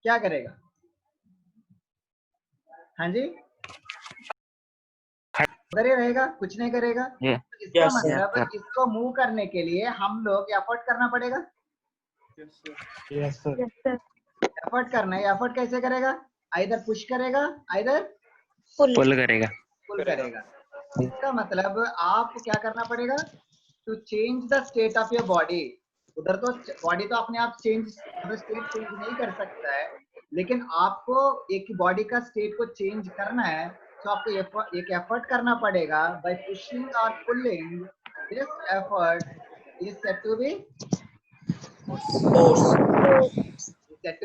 क्या करेगा? हाँ जी, उधर ही रहेगा, कुछ नहीं करेगा। तो इसका मतलब इसको मूव करने के लिए हम लोग एफर्ट करना पड़ेगा। Yes sir. एफर्ट करना है, एफर्ट कैसे करेगा? आइदर पुश करेगा, आइदर पुल करेगा। पुल करेगा। इसका मतलब आप क्या करना पड़ेगा? To change the state of your body. उधर तो बॉडी तो अपने आप चेंज, मतलब स्टेट चेंज नहीं कर सकता है, लेकिन आपको एक बॉडी का स्टेट को चेंज करना है, तो आपको एक एफर्ट करना पड़ेगा। बाय पुशिंग और पुलिंग, this effort is said to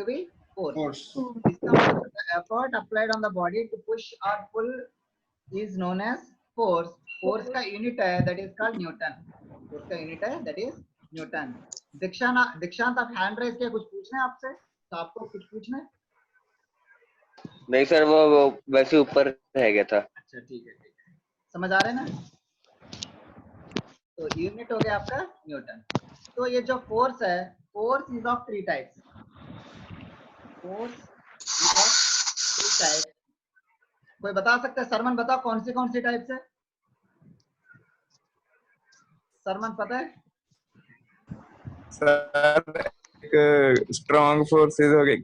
be force. इसका मतलब the effort applied on the body to push or pull is known as force. Force का यूनिट है, that is called Newton. force का unit है, that is Newton. दीक्षांत आप hand raise किया, कुछ पूछना है आपसे? तो आपको कुछ पूछना है? नहीं सर, वो वैसे ऊपर रह गया था। अच्छा ठीक है, समझ आ रहा है ना? तो यूनिट हो गया आपका न्यूटन। तो ये जो फोर्स है, force is of 3 types. Force is of 3 types. कोई बता सकता है? सरमन बताओ कौन सी टाइप्स है? सरमन पता है? सर एक स्ट्रॉन्ग फोर्सेस हो गई।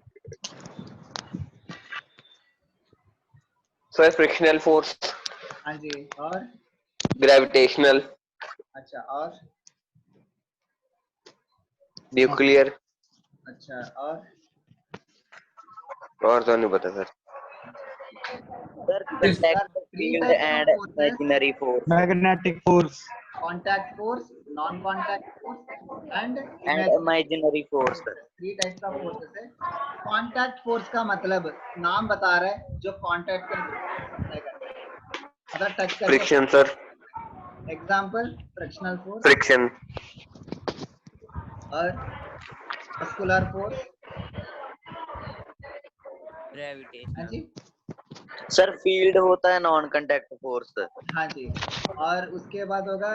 Sir frictional force. हाँ जी, और? ग्रेविटेशनल। अच्छा, और? न्यूक्लियर। अच्छा, और तो नहीं पता sir. Sir contact field and imaginary force. Magnetic force. Contact force, non contact force and And imaginary force. 3 types of forces है। कॉन्टैक्ट फोर्स का मतलब नाम बता रहा है, जो कॉन्टैक्ट के अप्लाई करता है, मतलब टच करके। Friction sir. Example frictional force. Friction. और मस्कुलर फोर्स। Gravitation. हाँ जी, सर फील्ड होता है नॉन कांटेक्ट फोर्स। हाँ जी। और उसके बाद होगा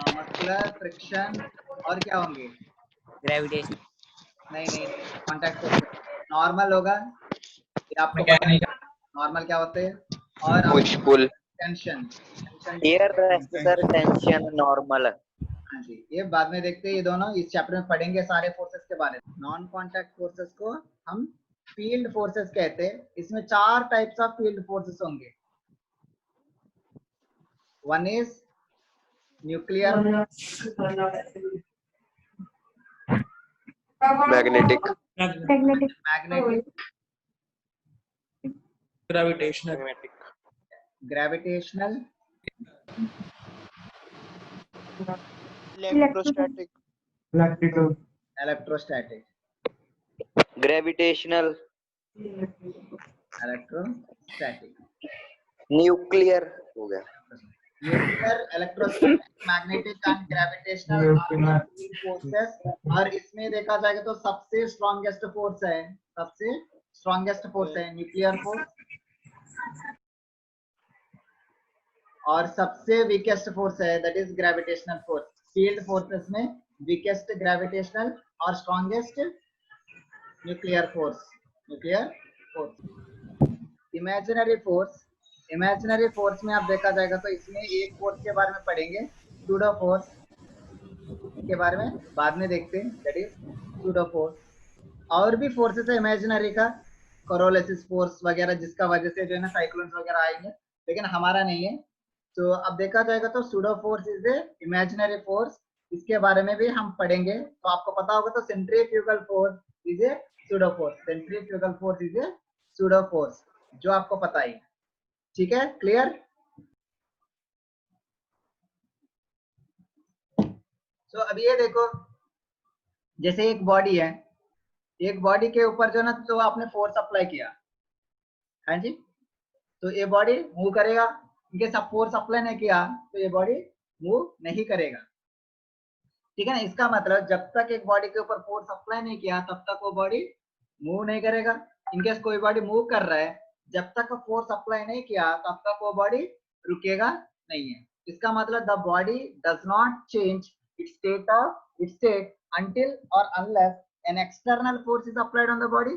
मस्कुलर, फ्रिक्शन, और क्या होंगे? ग्रेविटेशन। नहीं, कॉन्टैक्ट फोर्स नॉर्मल होगा, ये आपको पता है नॉर्मल क्या होते हैं। और push pull. Tension. Air resistance, tension normal. हाँ जी, ये बाद में देखते हैं, ये दोनों इस चैप्टर में पढ़ेंगे सारे फोर्सेस के बारे में। नॉन कॉन्टैक्ट फोर्सेस को हम फील्ड फोर्सेस कहते हैं। इसमें 4 टाइप्स ऑफ फील्ड फोर्सेस होंगे। One is nuclear, magnetic, magnetic, gravitational, electrostatic, electrostatic, gravitational, electrostatic, nuclear हो गया। Nuclear, electrostatic, magnetic and gravitational forces. और इसमें देखा जाएगा तो सबसे स्ट्रॉन्गेस्ट फोर्स है, न्यूक्लियर फोर्स, और सबसे वीकेस्ट फोर्स है, that is gravitational force. Field forces में वीकेस्ट ग्रेविटेशनल और strongest nuclear force. Imaginary force में आप देखा जाएगा तो इसमें एक फोर्स के बारे में पढ़ेंगे, सूडो फोर्स के बारे में बाद में देखते हैं, दैट इज सूडो फोर्स। और भी फोर्सेस है इमेजिनरी का, कोरोलिसिस फोर्स वगैरह, जिसका वजह से जो है ना साइक्लोन्स वगैरह आएंगे, लेकिन हमारा नहीं है। तो अब देखा जाएगा तो pseudo force is a imaginary force, इसके बारे में भी हम पढ़ेंगे। तो आपको पता होगा तो centrifugal force is a pseudo force, जो आपको पता ही है। ठीक है, क्लियर? तो अब ये देखो, जैसे एक बॉडी है, एक बॉडी के ऊपर जो ना तो आपने फोर्स अप्लाई किया, हाँ जी, तो ये बॉडी मूव करेगा। इनके सब फोर्स अप्लाई नहीं किया तो ये बॉडी मूव नहीं करेगा। ठीक है ना? इसका मतलब जब तक एक बॉडी के ऊपर फोर्स अप्लाई नहीं किया तब तक वो बॉडी मूव नहीं करेगा। इनकेस कोई बॉडी मूव कर रहा है, जब तक फोर्स अप्लाई नहीं किया तब तक वो बॉडी रुकेगा नहीं है। इसका मतलब the body does not change it's state until or unless an external force is applied on the body.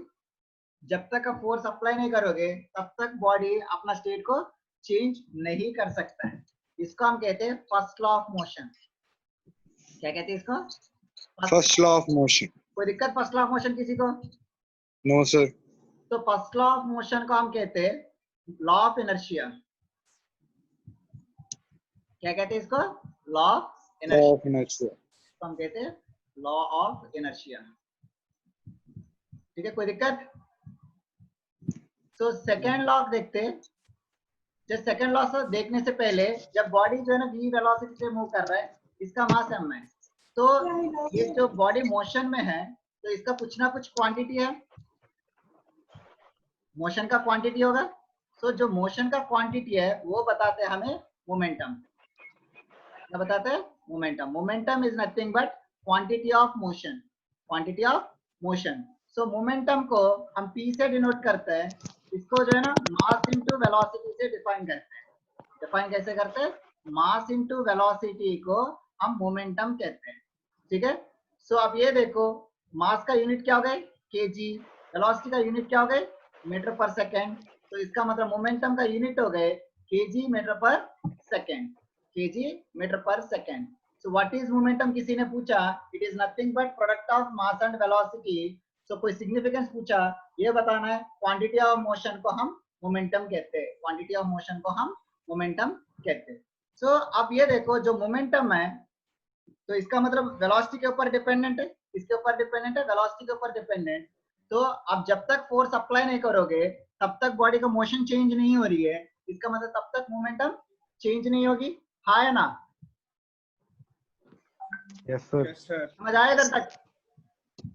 जब तक आप फोर्स अप्लाई नहीं करोगे तब तक बॉडी अपना स्टेट को चेंज नहीं कर सकता है। इसको हम कहते हैं फर्स्ट लॉ ऑफ मोशन। क्या कहते हैं इसको? First law of motion. कोई दिक्कत फर्स्ट लॉ ऑफ मोशन किसी को? No, sir. तो फर्स्ट लॉ ऑफ मोशन को हम कहते हैं लॉ ऑफ इनर्शिया। क्या कहते हैं इसको? Law of Law inertia. of inertia. तो हम कहते हैं लॉ ऑफ इनर्शिया। ठीक है, कोई दिक्कत? तो सेकेंड लॉ देखते हैं। जब सेकेंड लॉ से देखने से पहले, जब बॉडी जो है ना v वेलोसिटी से मूव कर रहा है, इसका मास m है, तो ये जो बॉडी मोशन में है तो इसका कुछ ना कुछ क्वांटिटी है, मोशन का क्वांटिटी होगा। तो जो मोशन का क्वांटिटी है वो बताते हैं हमें मोमेंटम। क्या बताते हैं? Momentum. Momentum is nothing but quantity of motion, quantity of motion. So momentum को हम p से डिनोट करते हैं। इसको जो है ना मास इनटू वेलोसिटी से डिफाइन करते हैं। डिफाइन कैसे करते हैं? मास इनटू वेलोसिटी को हम मोमेंटम कहते हैं। ठीक है, सो अब ये देखो, मास का यूनिट क्या हो गए? kg, वेलोसिटी का यूनिट क्या हो गए? मीटर पर सेकेंड। तो इसका मतलब मोमेंटम का यूनिट हो गए kg मीटर पर सेकेंड, kg मीटर पर second. So what is momentum किसी ने पूछा, it is nothing but product of mass and velocity. So कोई सिग्निफिकेंस पूछा, ये बताना है। क्वांटिटी ऑफ मोशन को हम मोमेंटम कहते हैं, क्वांटिटी ऑफ मोशन को हम मोमेंटम कहते हैं। सो अब ये देखो, जो मोमेंटम है तो इसका मतलब वेलोसिटी के ऊपर डिपेंडेंट है, इसके ऊपर डिपेंडेंट है, वेलोसिटी के ऊपर डिपेंडेंट। तो अब जब तक फोर्स अप्लाई नहीं करोगे तब तक बॉडी का मोशन चेंज नहीं हो रही है, इसका मतलब तब तक मोमेंटम चेंज नहीं होगी। हाँ या ना? Yes, sir. Yes, sir. समझ आया इधर तक?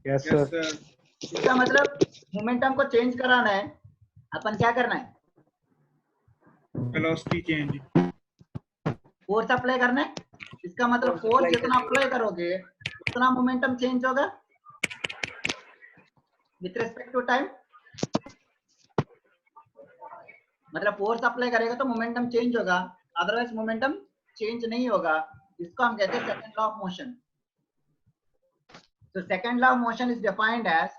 Yes, Yes, sir. sir. इसका मतलब मोमेंटम को चेंज कराना है, अपन क्या करना है? Velocity change. फोर्स अप्लाई करना है। इसका मतलब फोर्स जितना अप्लाई करोगे उतना मोमेंटम चेंज होगा विथ रिस्पेक्ट टू टाइम। मतलब फोर्स अप्लाई करेगा तो मोमेंटम चेंज होगा, अदरवाइज मोमेंटम चेंज नहीं होगा। इसको हम कहते हैं second law of motion. So second law of motion is defined as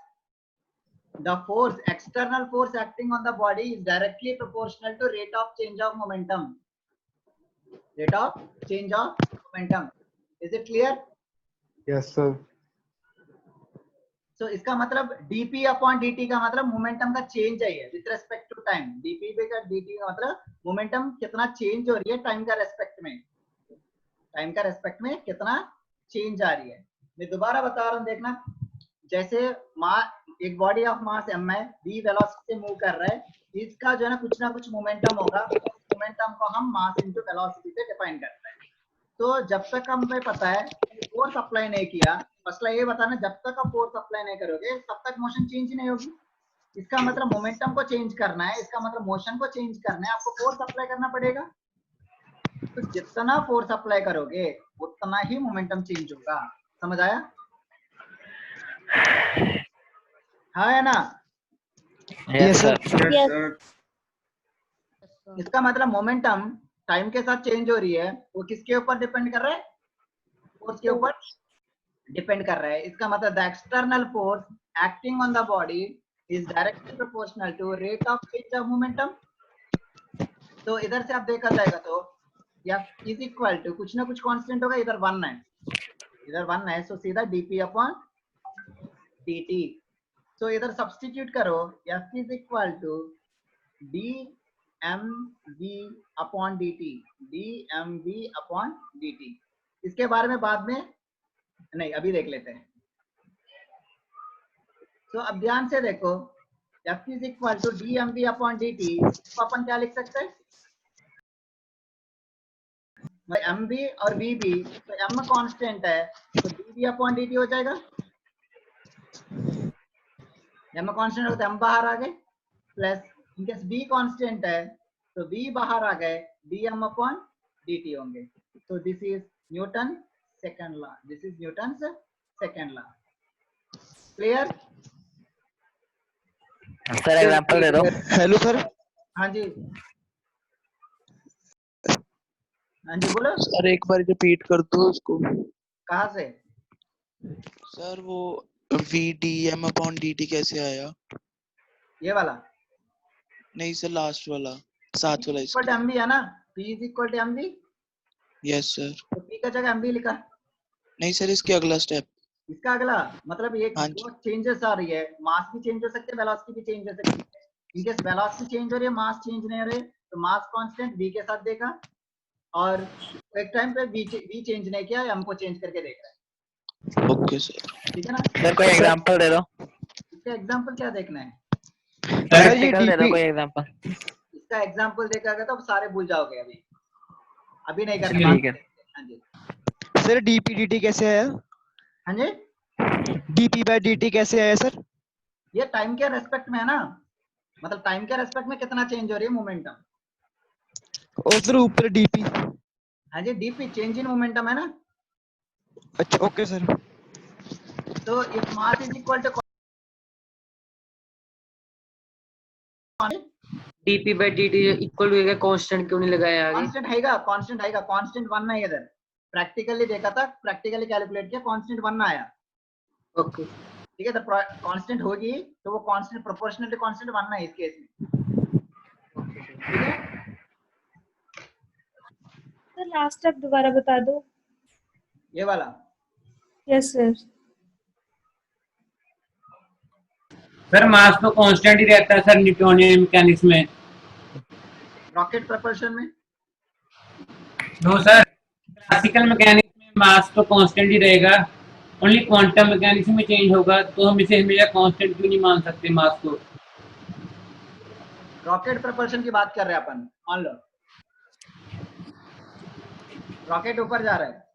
the force, external force acting on the body is directly proportional to rate of change of momentum. Rate of change of momentum. Is it clear? Yes, sir. So इसका मतलब dp upon dt का मतलब momentum का change है ये with respect to time. dp का dt का मतलब मोमेंटम कितना चेंज हो रही है टाइम का रेस्पेक्ट में, टाइम का रेस्पेक्ट में कितना चेंज आ रही है। मैं दोबारा बता रहा हूँ, देखना। जैसे एक बॉडी ऑफ मास m है, v वेलोसिटी से मूव कर रहा है, इसका जो है ना कुछ मोमेंटम होगा। उस मोमेंटम को हम मास इनटू वेलोसिटी से डिफाइन करते हैं। तो जब तक हमें पता है फोर्स अप्लाई नहीं किया, मसला ये बताना, जब तक आप फोर्स अप्लाई नहीं करोगे तब तक मोशन चेंज नहीं होगी। इसका मतलब मोमेंटम को चेंज करना है, इसका मतलब मोशन को चेंज करना है, आपको फोर्स अप्लाई करना पड़ेगा। तो जितना फोर्स अप्लाई करोगे उतना ही मोमेंटम चेंज होगा। समझ आया? हाँ या ना? Yes, sir. Yes, sir. इसका मतलब मोमेंटम टाइम के साथ चेंज हो रही है, वो किसके ऊपर डिपेंड कर रहा है? फोर्स के ऊपर डिपेंड कर रहा है। इसका मतलब the external force acting on the body is directly proportional to rate of change of momentum. तो इधर से आप देखा जाएगा तो F इज इक्वल टू कुछ ना कुछ कांस्टेंट होगा, इधर 1 है, इधर 1 है, सो सीधा dp अपॉन dt। सो इधर सब्स्टिट्यूट करो, F is equal to dmv upon dt, dmv upon dt। इसके बारे में बाद में नहीं, अभी देख लेते हैं। तो अब ध्यान से देखो, F is equal to dmv upon dt, तो अपन क्या लिख सकते हैं? mv और vb, तो m कांस्टेंट है तो dv अपॉन dt हो जाएगा। m कांस्टेंट हो तो m बाहर आ गए, प्लस इनकेस b कांस्टेंट है तो v बाहर आ गए, dm अपॉन dt होंगे। तो this is Newton second law, this is Newton second law. Clear? Sir example दे दो। Hello sir. हाँ जी, हाँ जी बोलो। सर एक बार रिपीट कर दो उसको। कहाँ से? सर वो V D M upon D T कैसे आया? ये वाला नहीं सर, लास्ट वाला, साथ वाला इक्वल टू इसका। एम बी है ना, P is equal to M B, yes sir. तो P का जगह एम बी लिखा। नहीं सर, इसके अगला स्टेप। इसका अगला मतलब एक हाँ दो जी। चेंजेस आ रही है, मास भी चेंज हो सकते हैं, वेलोसिटी भी चेंज हो सकती है। इनकेस वेलोसिटी चेंज हो रही है, मास चेंज नहीं हो रही है, तो मास कांस्टेंट v के साथ देगा, और एक टाइम पे v चेंज नहीं किया, हमको चेंज करके देख रहा है। Okay sir. ठीक है ना? सर कोई एग्जांपल दे दो, इसका एग्जांपल क्या देखना है? प्रैक्टिकल दे दो कोई एग्जांपल। इसका एग्जांपल देखा तो सारे भूल जाओगे, अभी नहीं करना, बाद ठीक में है। देखते हैं। हाँ जी, सर डीपी dt कैसे आया? हाँ जी, dp by dt कैसे आया सर? ये टाइम के रेस्पेक्ट में है ना, मतलब टाइम के रेस्पेक्ट में कितना चेंज हो रही है मोमेंटम। और सर ऊपर dp। हाँ जी, डीपी चेंज इन मोमेंटम है ना। अच्छा ओके सर। तो if mass is equal to dp by dt equal हो गया, कांस्टेंट क्यों नहीं लगाया आगे? कांस्टेंट आएगा, कांस्टेंट 1 है इधर। प्रैक्टिकली देखा था, प्रैक्टिकली कैलकुलेट किया, कांस्टेंट 1 आया। ओके। ठीक है, तो कांस्टेंट होगी तो वो कांस्टेंट प्रोपोर्शनल कांस्टेंट 1 है इस केस में। ठीक है, सर लास्ट स्टेप दोबारा बता दो। ये वाला यस सर। सर मास तो कांस्टेंट ही रहता है सर न्यूटोनियन मैकेनिक्स में। रॉकेट प्रपल्शन में नो सर, क्लासिकल मैकेनिक्स में मास तो कांस्टेंट ही रहेगा, ओनली क्वांटम मैकेनिक्स में चेंज होगा, तो हम इसे हमेशा कांस्टेंट क्यों नहीं मान सकते मास को? रॉकेट प्रपल्शन की बात कर रहे हैं अपन। मान लो रॉकेट ऊपर जा रहा है,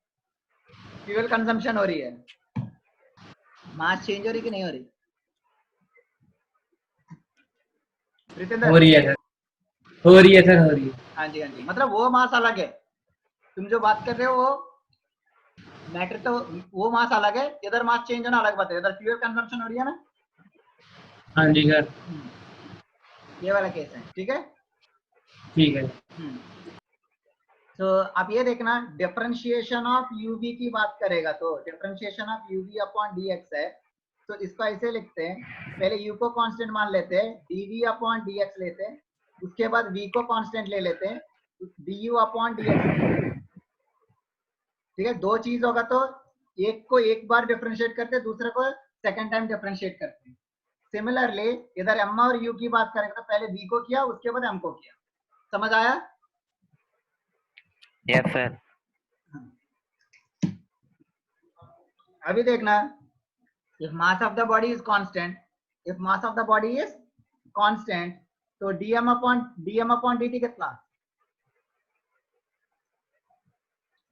फ्यूल कंजम्पशन हो रही है, मास चेंज हो रही कि नहीं हो रही? हो रही है सर, हो रही है सर, हो रही है। हाँ जी, हाँ जी, मतलब वो मास अलग है, तुम जो बात कर रहे हो वो मैटर, तो वो मास अलग है, इधर मास चेंज होना अलग बात है, इधर फ्यूल कंजम्पशन हो रही है ना। हाँ जी सर। ये वाला केस है। ठीक है, ठीक है। तो आप ये देखना, डिफरेंशिएशन ऑफ यूवी की बात करेगा तो differentiation of UV upon dx है, तो इसको ऐसे लिखते हैं, पहले u को कांस्टेंट मान लेते हैं, dv अपॉन dx लेते हैं, उसके बाद v को कांस्टेंट ले लेते हैं, du अपॉन dx। ठीक है, दो चीज होगा तो एक को एक बार डिफरेंशिएट करते हैं, दूसरे को सेकंड टाइम डिफरेंशिएट करते हैं। सिमिलरली इधर m और u की बात करेंगे तो पहले v को किया, उसके बाद m को किया। समझ आया? Yes sir. अभी देखना, if mass of the body is constant, if mass of the body is constant, तो dm upon dt कितना?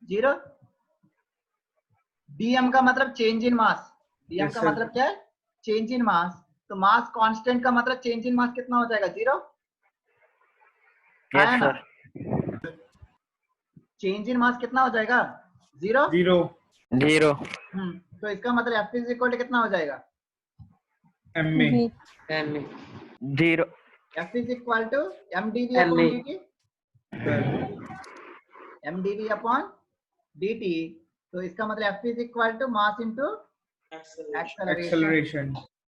0। dm का मतलब चेंज इन मास, dm का मतलब क्या है? चेंज इन मास। तो मास कांस्टेंट का मतलब चेंज इन मास कितना हो जाएगा? 0। यस आया ना? सर। चेंज इन मास कितना हो जाएगा? 0। 0। तो इसका मतलब F इज इक्वल टू कितना हो जाएगा? V। 0। F is equal to mdv upon dt, mdv upon dt। तो इसका मतलब F is equal to mass into acceleration,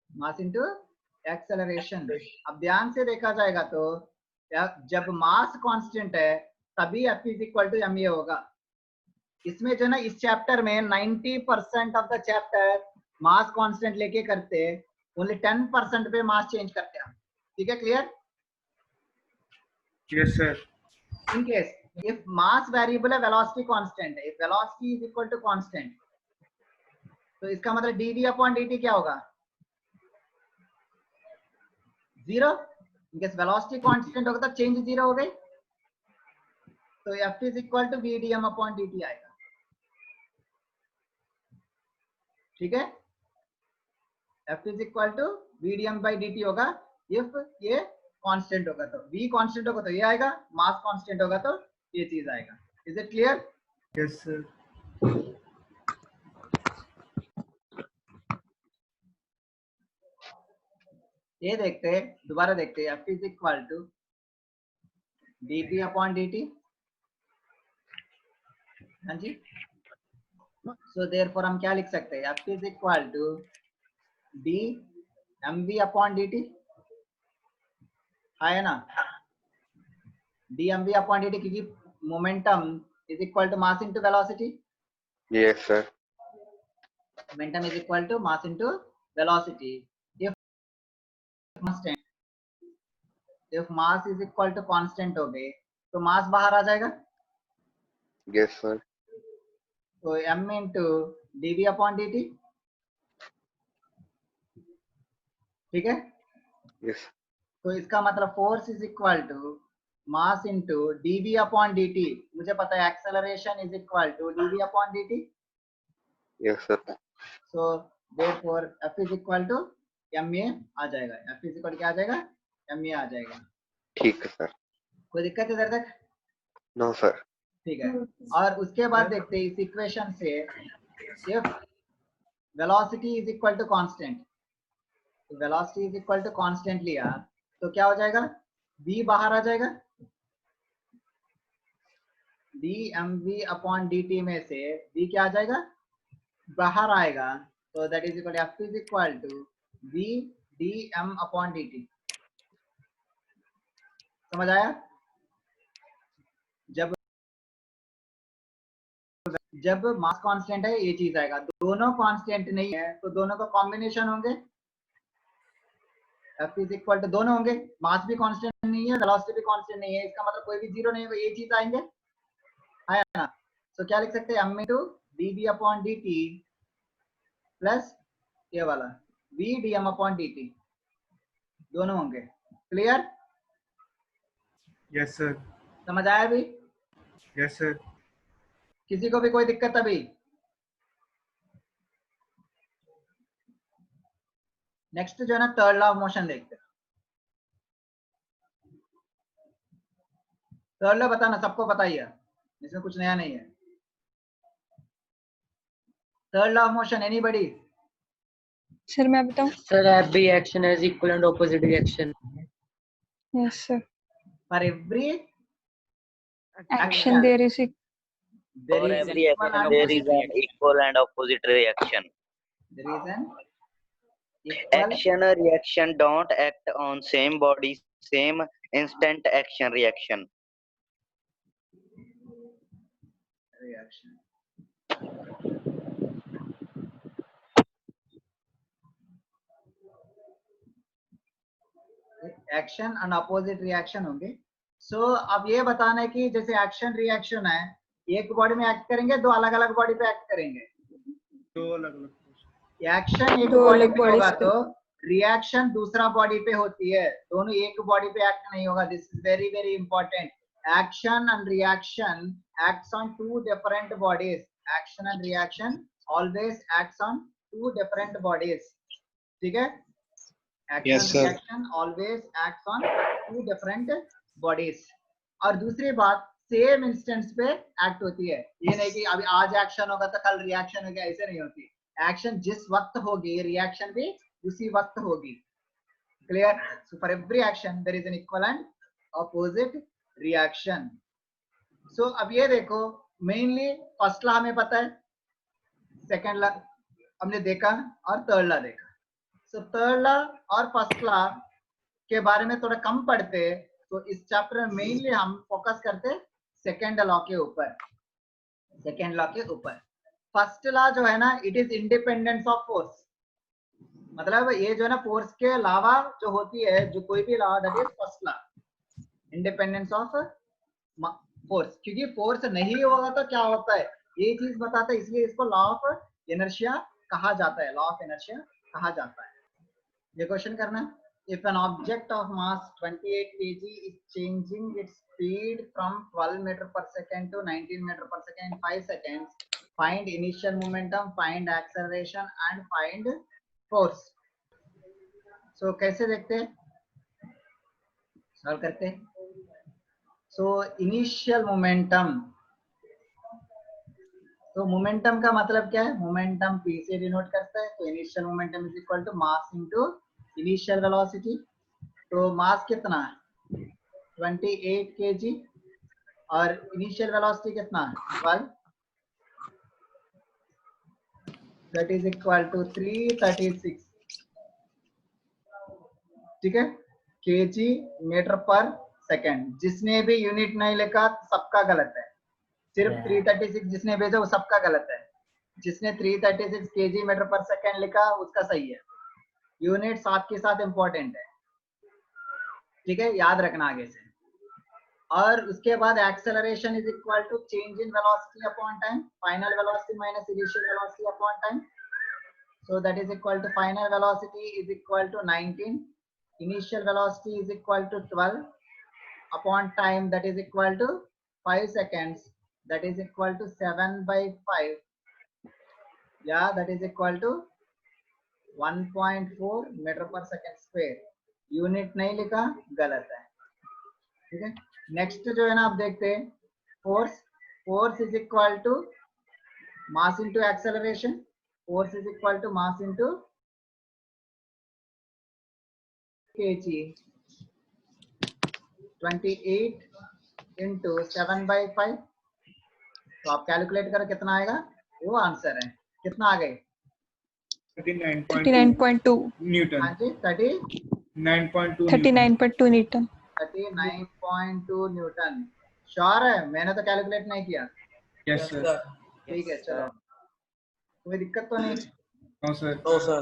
mass into acceleration. अब ध्यान से देखा जाएगा तो जब मास कांस्टेंट है तभी F is equal to ma होगा। इसमें जो ना, इस चैप्टर में 90% of the chapter mass constant लेके करते हैं, ओनली 10% पे मास चेंज करते हैं। ठीक है, clear? Yes sir. In case if mass variable है, velocity constant है, if velocity is equal to constant, तो इसका मतलब dv upon dt क्या होगा? 0। In case velocity constant होगा तो चेंज 0 हो गई, तो F is equal to vdm upon dt आएगा। ठीक है, F is equal to vdm by dt होगा, if ये कांस्टेंट होगा तो, v कांस्टेंट होगा तो ये आएगा, मास कांस्टेंट होगा तो ये चीज आएगा। Is it clear? Yes sir. ये देखते हैं, दोबारा देखते हैं, F is equal to dp upon dt। हाँ जी, सो देयरफॉर हम क्या लिख सकते हैं? F is equal to d mv upon dt। हाँ है ना, dmv अपॉन dt, क्योंकि momentum is equal to mass into velocity, Yes, sir. Momentum is equal to mass into velocity. If constant, if mass is equal to constant हो गए तो मास बाहर आ जाएगा, Yes, sir. तो m into dv upon dt, ठीक है। Yes. तो इसका मतलब force is equal to mass into dv upon dt, मुझे पता है acceleration is equal to dv upon dt, Yes, sir. So therefore f is equal to ma आ जाएगा, f इज इक्वल क्या आ जाएगा, ma आ जाएगा। ठीक है सर। कोई दिक्कत है इधर तक? No sir. ठीक है, और उसके बाद देखते हैं इस इक्वेशन से if velocity is equal to constant, तो velocity is equal to constant लिया तो क्या हो जाएगा, v बाहर आ जाएगा, dmv अपॉन dt में से v क्या आ जाएगा, बाहर आएगा, तो that is equal f is equal to v dm upon dt। समझ आया? जब मास कांस्टेंट है ये चीज आएगा, दोनों कांस्टेंट नहीं है तो दोनों का कॉम्बिनेशन होंगे, f इज इक्वल टू दोनों होंगे, मास भी कांस्टेंट नहीं है, वेलोसिटी भी कांस्टेंट नहीं है, इसका मतलब कोई भी जीरो नहीं होगा, ये चीज आएंगे, है ना। तो क्या लिख सकते हैं, m into dv upon dt plus ये वाला v dm अपॉन dt, दोनों होंगे। क्लियर? Yes sir. समझ आया अभी? Yes sir. किसी को भी कोई दिक्कत अभी? नेक्स्ट जो है ना थर्ड लॉ ऑफ मोशन देखते हैं। थर्ड लॉ बताना, सबको पता ही है, इसमें कुछ नया नहीं है। Third law of motion anybody? Sir मैं बताऊं? Sir every action has equal and opposite reaction. Yes sir. For every action there is there For is every equal action and there is opposite an equal and opposite reaction. there is an equal Action or reaction don't act on same body same instant action reaction. reaction. Action and opposite reaction होंगे। सो अब ये बताना है कि जैसे action reaction है, एक body में एक्ट करेंगे, दो अलग अलग बॉडी पे एक्ट करेंगे। दो अलग अलग। एक्शन एक दो बॉडी अलग पे bodies होगा पे। तो रिएक्शन दूसरा बॉडी पे होती है, दोनों एक बॉडी पे एक्ट नहीं होगा। This is very very important. Action and reaction acts on two different bodies. Action and reaction always acts on two different bodies. ठीक है? Yes, action sir. Reaction always acts on two different bodies. और दूसरी बात, same instance पे act होती है। ये नहीं कि अभी आज एक्शन होगा तो कल रिएक्शन होगा, ऐसे नहीं होती। एक्शन जिस वक्त होगी रिएक्शन भी उसी वक्त होगी। Clear? So for every action there is an equal and opposite reaction. सो अब ये देखो, मेनली फर्स्ट लॉ हमें पता है, सेकंड लॉ हमने देखा और थर्ड लॉ देखा। सो थर्ड लॉ और फर्स्ट लॉ के बारे में थोड़ा कम पढ़ते, तो इस चैप्टर में मेनली हम फोकस करते सेकंड लॉ के ऊपर। सेकंड लॉ के ऊपर फर्स्ट लॉ जो है ना, it is independence of force. मतलब ये जो है ना फोर्स के अलावा जो होती है, जो कोई भी law, that is first law, independence of force. क्योंकि फोर्स नहीं होगा तो क्या होता है ये चीज बताता है, इसलिए इसको लॉ ऑफ इनर्शिया कहा जाता है। लॉ ऑफ इनर्शिया कहा जाता है। ये क्वेश्चन करना, if an object of mass 28 kg is changing its speed from 12 meter per second to 19 meter per second in 5 seconds, find initial momentum, find acceleration and find force. So कैसे देखते हैं, solve करते हैं। So initial momentum, तो momentum का मतलब क्या है, मोमेंटम p से डिनोट करता है। तो initial momentum is equal to mass into initial velocity. तो मास कितना है 28 kg और इनिशियल वेलोसिटी कितना है 12, दैट इज इक्वल टू 336। ठीक है? kg मीटर पर सेकेंड। जिसने भी यूनिट नहीं लिखा सबका गलत है, सिर्फ 336 जिसने भेजा वो सबका गलत है। जिसने 336 kg मीटर पर सेकेंड लिखा उसका सही है। यूनिट साथ के साथ इंपॉर्टेंट है, ठीक है, याद रखना आगे से। और उसके बाद acceleration is equal to change in velocity upon time, final velocity minus initial velocity upon time. So that is equal to final velocity is equal to 19, initial velocity is equal to 12 upon time that is equal to 5 seconds, that is equal to 7 by 5, yeah, that is equal to 1.4 metre पर second square. Unit नहीं लिखा गलत है, ठीक है। Next जो है ना आप देखते हैं force, force is equal to mass into acceleration, force is equal to mass into kg, 28 into 7 by 5। तो आप कैलकुलेट करो कितना आएगा, वो आंसर है। कितना आ गए? 39.2 न्यूटन। हाँ जी, 39.2 न्यूटन। 39.2 न्यूटन। श्योर है? मैंने तो कैलकुलेट नहीं किया। Yes sir. ठीक है, चलो, कोई दिक्कत तो नहीं? No sir.